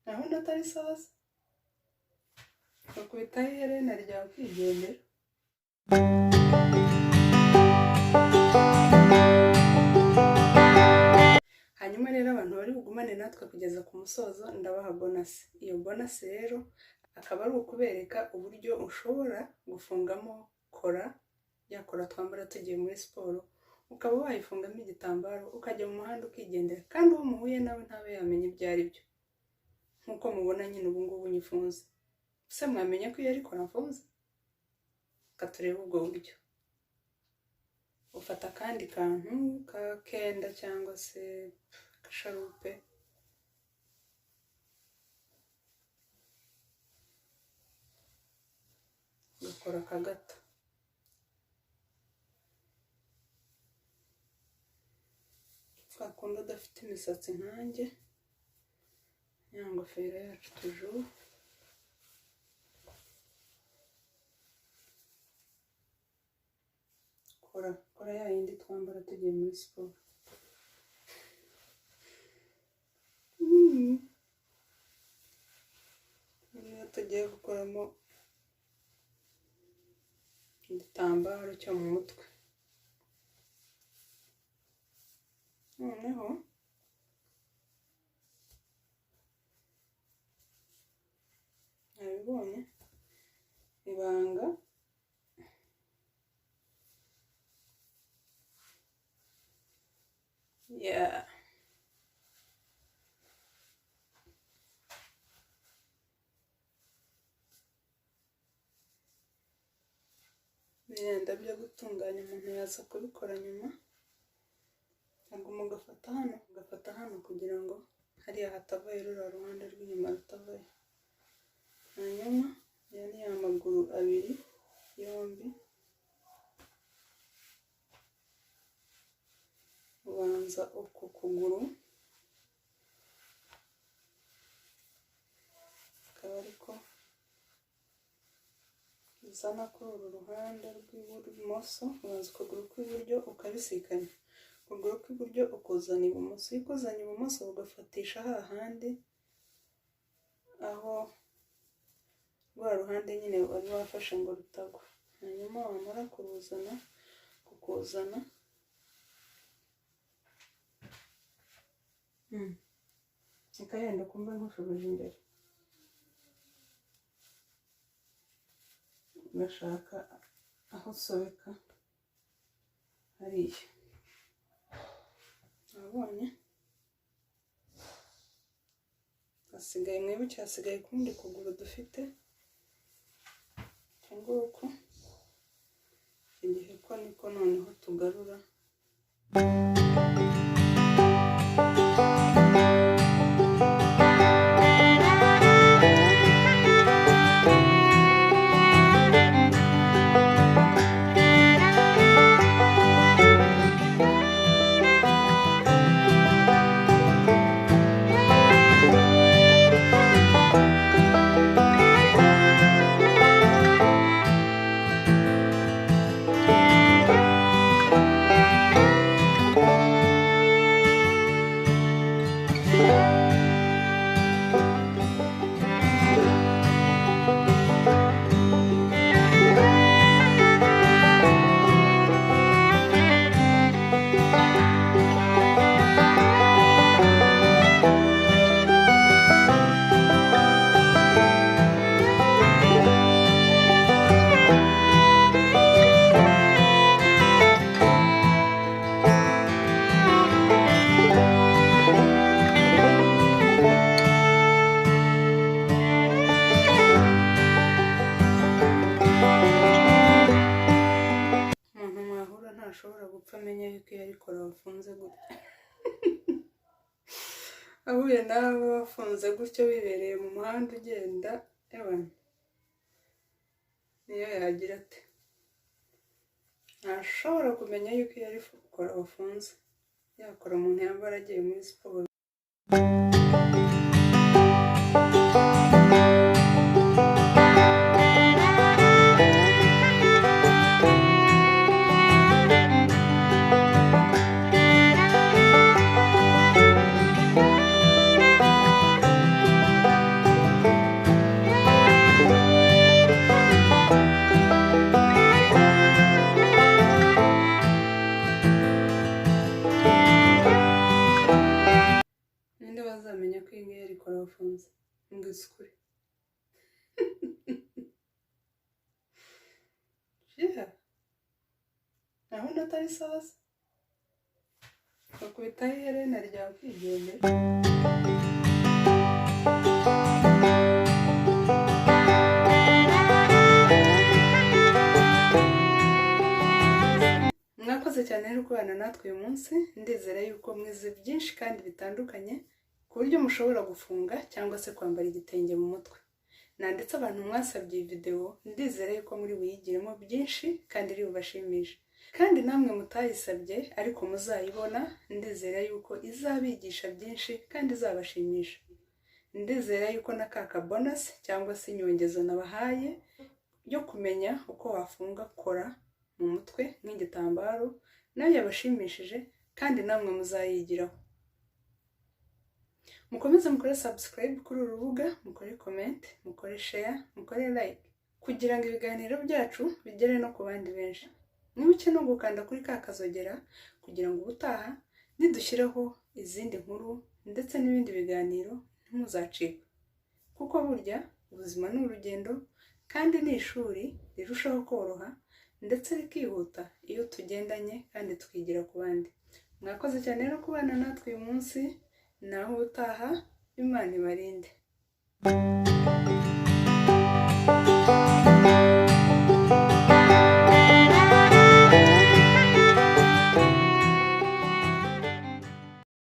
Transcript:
gahunda atari sasa ukubitaho iherena ryawe ukigendera. Hanyuma rero abantu bari bugumane natwe kugeza ku musozo ndabaha bonasi. Iyo bonasi rero akaba ari ukubereka uburyo ushobora gufungamo kora, ya kora twambara tugiye muri siporo, ukaba wayifungamo igitambaro ukajya mu muhanda ukigendera, kandi uwo muhuye nawe ntabe yamenya ibyo ari byo, nk'uko mubona nyine ubu ngubu nyifunze. Se mwamenya ko iyo ari kora mfunze? Reka turebe ubwo buryo. Ufata akandi kantu ka kenda cyangwa se agasharupe, ugakora akagata. Twakunda udafite imisatsi nkanjye, ya ngofero yacu tujuru, kora ya yindi twambara tugiye muri siporo. Niyo tugiye gukoramo igitambaro cyo mu mutwe. Noneho nabibonye ibanga birenda byo gutunganya umuntu yaza kubikora nyuma. Aguma ugafata hano kugira ngo hariya hatavayo ruriya ruhande rw'inyuma rutavayo. Hanyuma ya ni ya maguru abiri yombi ubanza uku kuguru akaba ariko uzana kuri uru ruhande rw'ibumoso, ubanza ukuguru kw'iburyo ukabisikanya, ukuguru kw'iburyo ukuzana ibumoso. iyo ukuzanye ibumoso ugafatisha hahandi aho rwa ruhande nyine wari wafashe ngo rutagwa. Hanyuma wamara kukuzana ikayenda kumva nkushubije imbere, ugashaka aho usobeka hariya. Wabonye hasigaye, mwibuke hasigaye kundi kuguru dufite nguko. Iki gihe ko niko noneho tugarura ahuye nawe wafunze gutyo wibereye mu muhanda ugenda, niyo yagira ati ntashobora kumenya yuko iyo ari kora wafunze, yakora umuntu yambara agiye muri siporo. wafunze mbwiza ukuri. Naho natari saza bakubitaho iherena ryawe kwigendera. Mwakoze cyane rero kubana natwe uyu munsi, ndizera yuko mwize byinshi kandi bitandukanye ku buryo mushobora gufunga cyangwa se kwambara igitenge mu mutwe. Nanditse abantu mwasabye iyi video, ndizera yuko muri buyigiremo byinshi kandi iri bubashimishe. Kandi namwe mutayisabye ariko muzayibona, ndizera yuko izabigisha byinshi kandi izabashimisha. Ndizera yuko na ka bonus cyangwa se inyongezo nabahaye yo kumenya uko wafunga kora mu mutwe nk'igitambaro nayo yabashimishije kandi namwe muzayigiraho. Mukomeze mukore subscribe kuri uru rubuga, mukore comment, mukore share, mukore like kugira ngo ibiganiro byacu bigere no ku bandi benshi. Mwibuke no gukanda kuri ka kazogera kugira ngo ubutaha nidushyiraho izindi nkuru ndetse n'ibindi biganiro ntimuzacikwe. Kuko burya ubuzima ni urugendo kandi ni ishuri rirushaho koroha ndetse rikihuta iyo tugendanye kandi tukigira ku bandi. Mwakoze cyane rero kubana natwe uyu munsi, naho utaha Imana ibarinde.